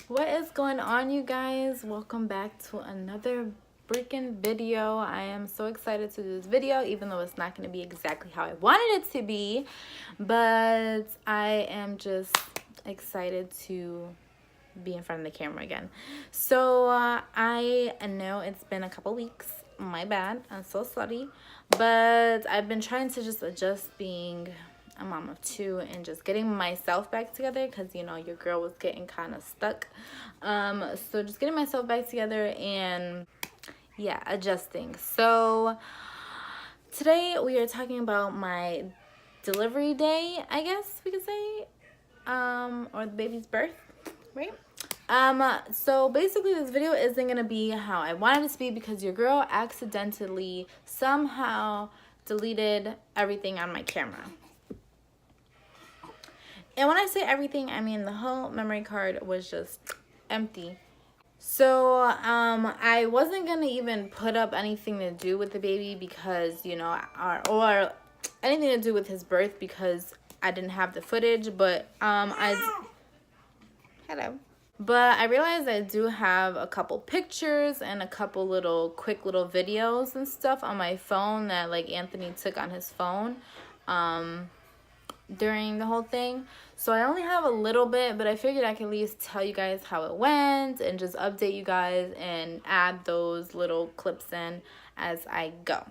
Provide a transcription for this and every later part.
What is going on, you guys? Welcome back to another freaking video. I am so excited to do this video, even though it's not going to be exactly how I wanted it to be, but I am just excited to be in front of the camera again. So I know it's been a couple weeks, my bad, I'm so sorry, but I've been trying to just adjust being a mom of two and just getting myself back together, because you know your girl was getting kind of stuck. So just getting myself back together and yeah, adjusting. So today we are talking about my delivery day, I guess we could say, or the baby's birth, right? So basically this video isn't gonna be how I wanted it to be, because your girl accidentally somehow deleted everything on my camera. And when I say everything, I mean the whole memory card was just empty. So I wasn't gonna even put up anything to do with the baby, because you know, or anything to do with his birth, because I didn't have the footage. But hello. But I realized I do have a couple pictures and a couple quick little videos and stuff on my phone that like Anthony took on his phone during the whole thing. So I only have a little bit, but I figured I could at least tell you guys how it went and just update you guys and add those little clips in as I go.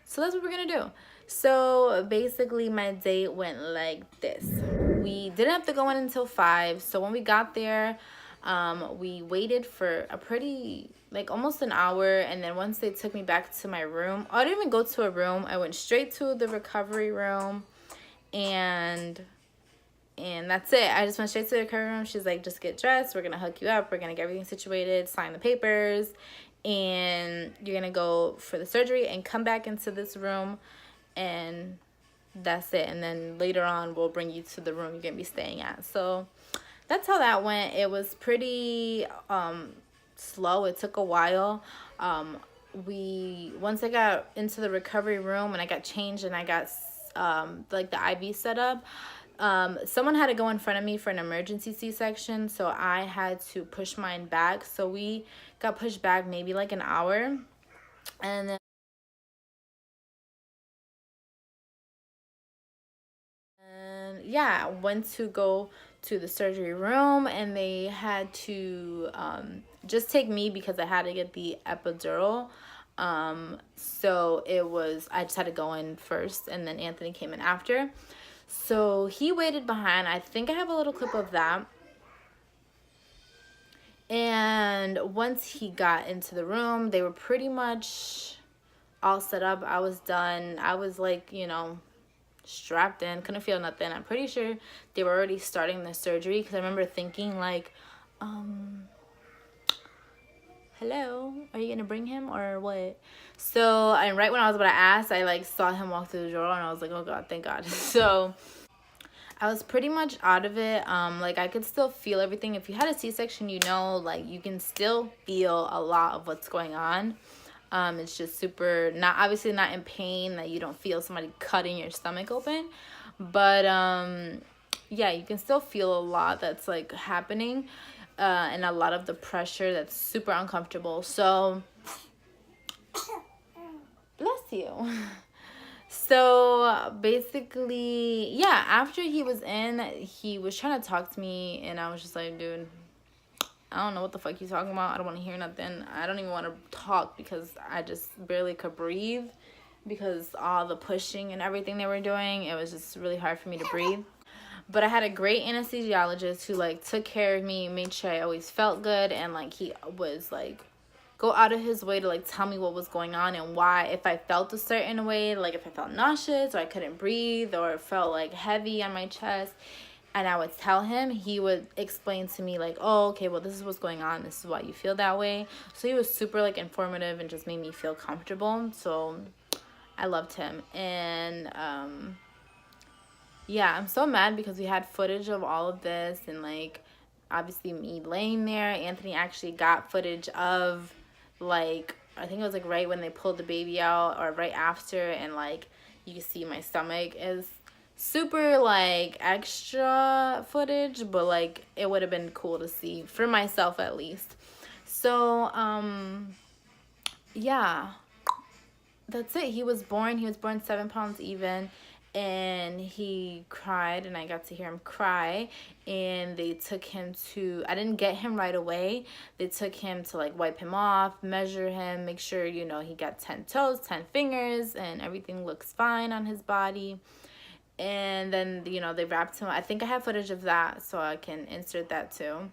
So that's what we're gonna do. So basically my day went like this. We didn't have to go in until 5. So when we got there, we waited for a pretty, like almost an hour. And then once they took me back to my room, I didn't even go to a room. I went straight to the recovery room, and that's it. I just went straight to the recovery room. She's like, just get dressed. We're going to hook you up. We're going to get everything situated, sign the papers, and you're going to go for the surgery and come back into this room, and that's it. And then later on, we'll bring you to the room you're going to be staying at. So that's how that went. It was pretty slow. It took a while. Once I got into the recovery room and I got changed and I got like the IV set up, someone had to go in front of me for an emergency C-section, so I had to push mine back. So we got pushed back maybe like an hour, and then yeah, went to go to the surgery room, and they had to just take me because I had to get the epidural. So I just had to go in first, and then Anthony came in after. So he waited behind. I think I have a little clip of that. And once he got into the room, they were pretty much all set up. I was done. I was like, you know, strapped in, couldn't feel nothing. I'm pretty sure they were already starting the surgery, because I remember thinking like, hello, are you gonna bring him or what? So, and right when I was about to ask, I like saw him walk through the door, and I was like, oh god, thank god. So I was pretty much out of it. Like I could still feel everything. If you had a C-section, you know, like you can still feel a lot of what's going on. It's just super, not obviously not in pain, that you don't feel somebody cutting your stomach open, but yeah, you can still feel a lot that's like happening, and a lot of the pressure that's super uncomfortable. So bless you. So basically, yeah, after he was in, he was trying to talk to me, and I was just like, dude, I don't know what the fuck you talking about. I don't want to hear nothing. I don't even want to talk, because I just barely could breathe, because all the pushing and everything they were doing, it was just really hard for me to breathe. But I had a great anesthesiologist who like took care of me, made sure I always felt good, and like he was like go out of his way to like tell me what was going on and why. If I felt a certain way, like if I felt nauseous or I couldn't breathe or it felt like heavy on my chest, and I would tell him, he would explain to me like, oh, okay, well, this is what's going on, this is why you feel that way. So he was super like informative and just made me feel comfortable. So I loved him. And yeah, I'm so mad because we had footage of all of this, and like obviously me laying there. Anthony actually got footage of like, I think it was like right when they pulled the baby out or right after, and like you can see my stomach is super like extra footage, but like it would have been cool to see for myself at least. So yeah, that's it. He was born 7 pounds even, and he cried, and I got to hear him cry. And they took him to, I didn't get him right away. They took him to like wipe him off, measure him, make sure, you know, he got 10 toes, 10 fingers, and everything looks fine on his body. And then, you know, they wrapped him. I think I have footage of that, so I can insert that too.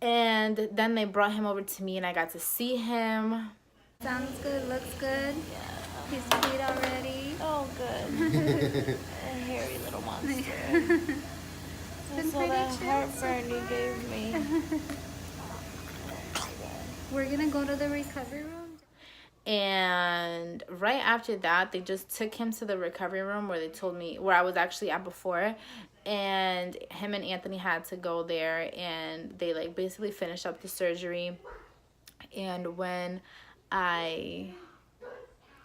And then they brought him over to me, and I got to see him. Sounds good, looks good. Yeah. He's sweet already. Oh, good. A hairy little monster. That's all that heartburn you gave me. We're gonna go to the recovery room. And right after that, they just took him to the recovery room where they told me, where I was actually at before. And him and Anthony had to go there, and they like basically finished up the surgery. And when I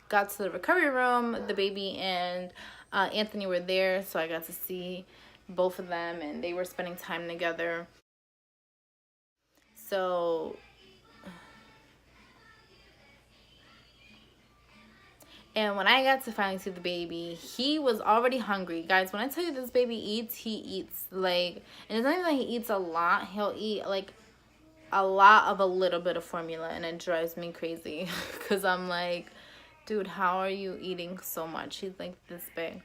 got to the recovery room, the baby and Anthony were there, so I got to see both of them, and they were spending time together. So and when I got to finally see the baby, he was already hungry. Guys, when I tell you this baby eats, he eats like, and it's not even like he eats a lot. He'll eat like a lot of a little bit of formula, and it drives me crazy because I'm like, dude, how are you eating so much? He's like this big.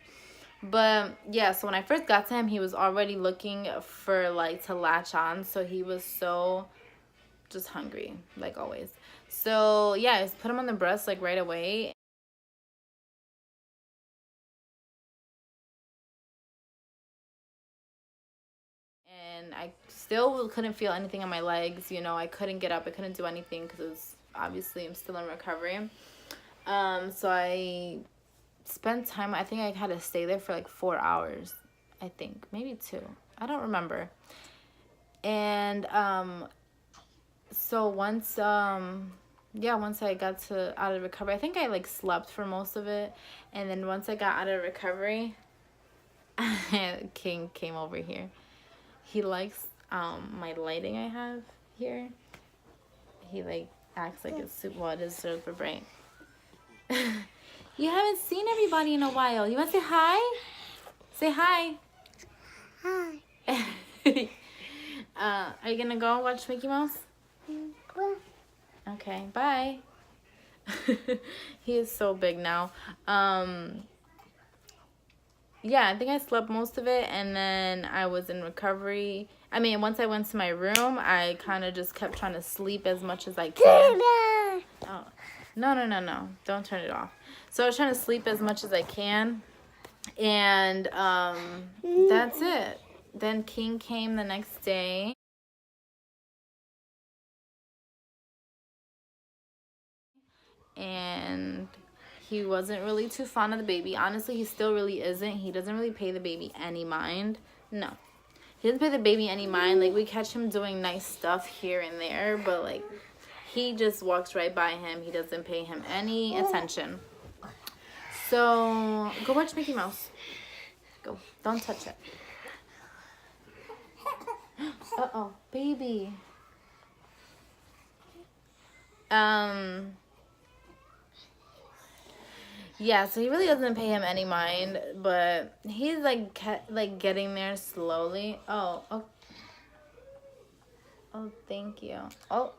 But yeah, so when I first got to him, he was already looking for like to latch on, so he was so just hungry like always. So yeah, I just put him on the breast like right away. And I still couldn't feel anything on my legs, you know. I couldn't get up, I couldn't do anything because it was obviously I'm still in recovery. So I spent time, I think I had to stay there for like 4 hours, I think maybe 2, I don't remember. And so once once I got to out of recovery, I think I like slept for most of it. And then once I got out of recovery, King came over here. He likes my lighting I have here. He like acts like it's super, well, it is super bright. You haven't seen everybody in a while. You want to say hi? Say hi. Hi. Are you gonna go watch Mickey Mouse? Okay, bye. He is so big now. Yeah, I think I slept most of it, and then I was in recovery. I mean, once I went to my room, I kind of just kept trying to sleep as much as I can. Oh, no. Don't turn it off. So I was trying to sleep as much as I can, and that's it. Then King came the next day. And he wasn't really too fond of the baby. Honestly, he still really isn't. He doesn't really pay the baby any mind. No. He doesn't pay the baby any mind. Like, we catch him doing nice stuff here and there, but, like, he just walks right by him. He doesn't pay him any attention. So, go watch Mickey Mouse. Go. Don't touch it. Uh-oh. Baby. Yeah, so he really doesn't pay him any mind, but he's like getting there slowly. Oh, thank you. Oh,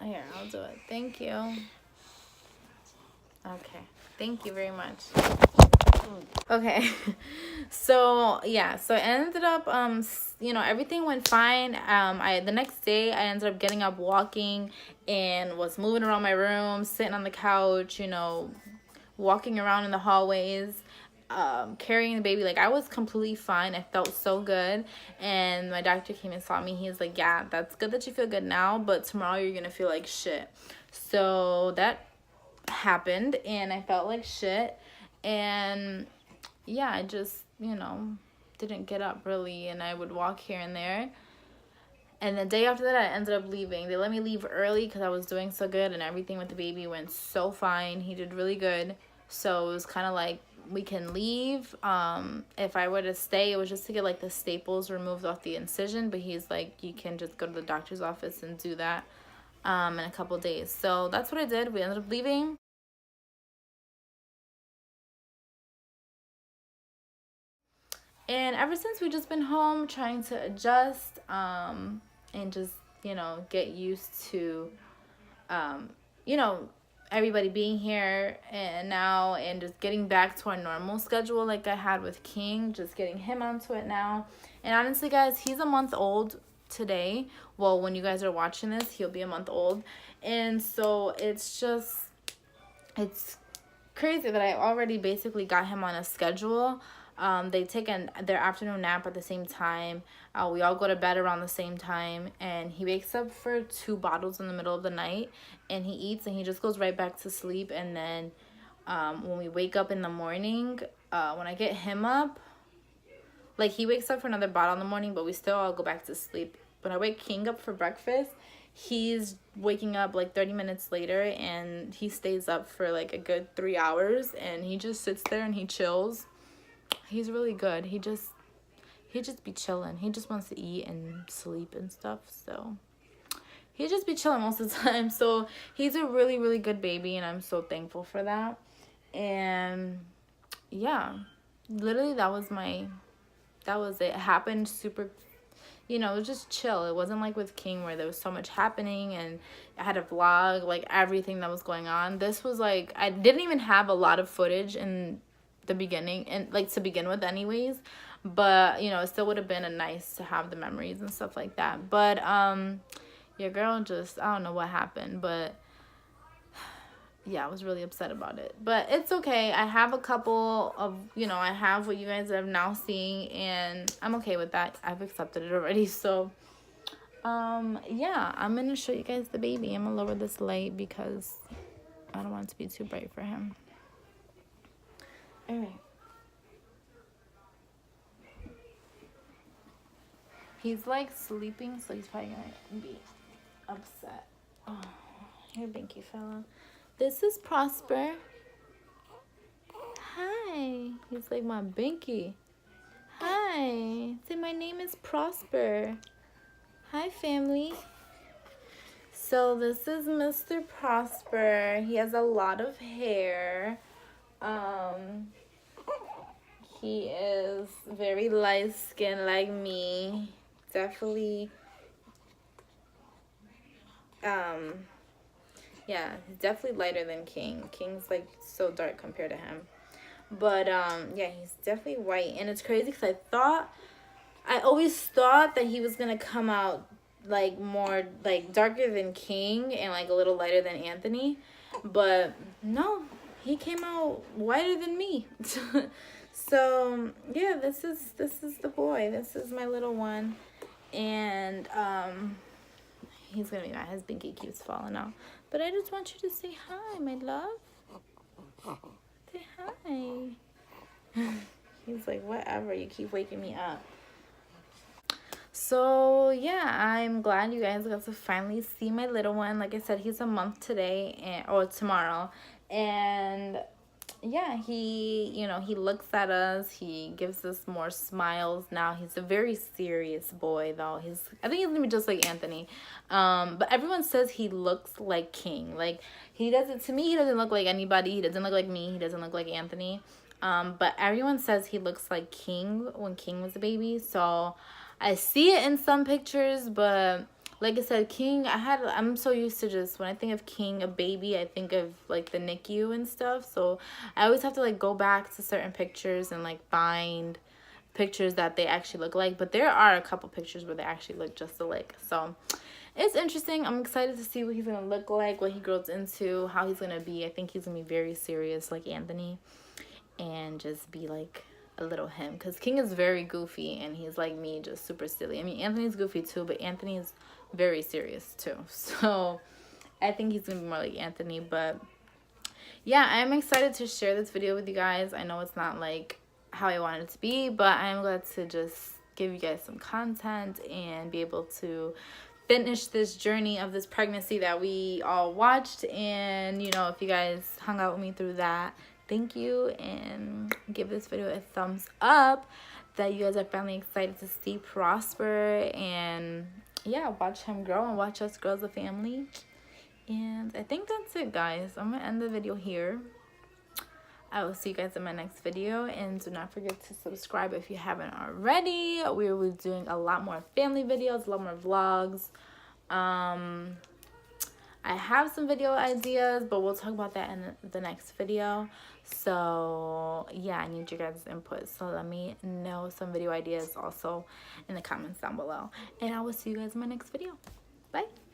here, I'll do it. Thank you. Okay, thank you very much. Okay, so yeah, so I ended up you know, everything went fine. The next day I ended up getting up, walking, and was moving around my room, sitting on the couch, you know, walking around in the hallways, carrying the baby. Like, I was completely fine. I felt so good. And my doctor came and saw me. He was like, yeah, that's good that you feel good now, but tomorrow you're gonna feel like shit. So that happened, and I felt like shit. And yeah, I just, you know, didn't get up really, and I would walk here and there. And the day after that, I ended up leaving. They let me leave early because I was doing so good, and everything with the baby went so fine. He did really good. So it was kind of like we can leave. If I were to stay, it was just to get like the staples removed off the incision, but he's like, you can just go to the doctor's office and do that in a couple days. So that's what I did. We ended up leaving. And ever since, we've just been home trying to adjust and just, you know, get used to, you know, everybody being here and now, and just getting back to our normal schedule like I had with King, just getting him onto it now. And honestly, guys, he's a month old today. Well, when you guys are watching this, he'll be a month old. And so it's crazy that I already basically got him on a schedule. They take their afternoon nap at the same time. We all go to bed around the same time, and he wakes up for 2 bottles in the middle of the night, and he eats, and he just goes right back to sleep. And then when we wake up in the morning, when I get him up, like, he wakes up for another bottle in the morning, but we still all go back to sleep. When I wake King up for breakfast, he's waking up like 30 minutes later, and he stays up for like a good 3 hours, and he just sits there and he chills. He's really good. He just be chilling. He just wants to eat and sleep and stuff, so he just be chilling most of the time. So he's a really, really good baby, and I'm so thankful for that. And yeah, literally that was it. It happened super, you know, it was just chill. It wasn't like with King where there was so much happening and I had a vlog, like everything that was going on. This was like, I didn't even have a lot of footage in the beginning, and like to begin with anyways, but you know, it still would have been nice to have the memories and stuff like that. But your girl just, I don't know what happened, but yeah, I was really upset about it, but it's okay. I have a couple of, you know, I have what you guys are now seeing, and I'm okay with that. I've accepted it already. So yeah, I'm gonna show you guys the baby. I'm gonna lower this light because I don't want it to be too bright for him. All right. He's like sleeping, so he's probably gonna be upset. Oh, here, binky fella. This is Prosper. Hi. He's like my binky. Hi. Say my name is Prosper. Hi, family. So this is Mr. Prosper. He has a lot of hair. He is very light skinned like me. Definitely, yeah, he's definitely lighter than King. King's like so dark compared to him. But yeah, he's definitely white. And it's crazy because I always thought that he was gonna come out like more like darker than King and like a little lighter than Anthony. But no, he came out whiter than me. So yeah, this is the boy. This is my little one. And he's gonna be mad. His binky keeps falling out. But I just want you to say hi, my love. Say hi. He's like, whatever, you keep waking me up. So yeah, I'm glad you guys got to finally see my little one. Like I said, he's a month today or tomorrow. And yeah, he looks at us, he gives us more smiles now. He's a very serious boy though. I think he's gonna be just like Anthony. But everyone says he looks like King. Like, he doesn't look like anybody. He doesn't look like me. He doesn't look like Anthony. But everyone says he looks like King when King was a baby. So I see it in some pictures, but like I said, King, I'm so used to just, when I think of King, a baby, I think of like the NICU and stuff. So I always have to like go back to certain pictures and like find pictures that they actually look like. But there are a couple pictures where they actually look just alike. So it's interesting. I'm excited to see what he's going to look like, what he grows into, how he's going to be. I think he's going to be very serious like Anthony and just be like a little him, because King is very goofy and he's like me, just super silly. I mean, Anthony's goofy too, but Anthony's very serious too. So I think he's gonna be more like Anthony. But yeah, I'm excited to share this video with you guys. I know it's not like how I wanted it to be, but I'm glad to just give you guys some content and be able to finish this journey of this pregnancy that we all watched. And you know, if you guys hung out with me through that, thank you, and give this video a thumbs up that you guys are finally excited to see Prosper, and yeah, watch him grow and watch us grow as a family. And I think that's it, guys. I'm gonna end the video here. I will see you guys in my next video, and do not forget to subscribe if you haven't already. We will be doing a lot more family videos, a lot more vlogs. I have some video ideas, but we'll talk about that in the next video. So yeah, I need your guys' input, so let me know some video ideas also in the comments down below, and I will see you guys in my next video. Bye.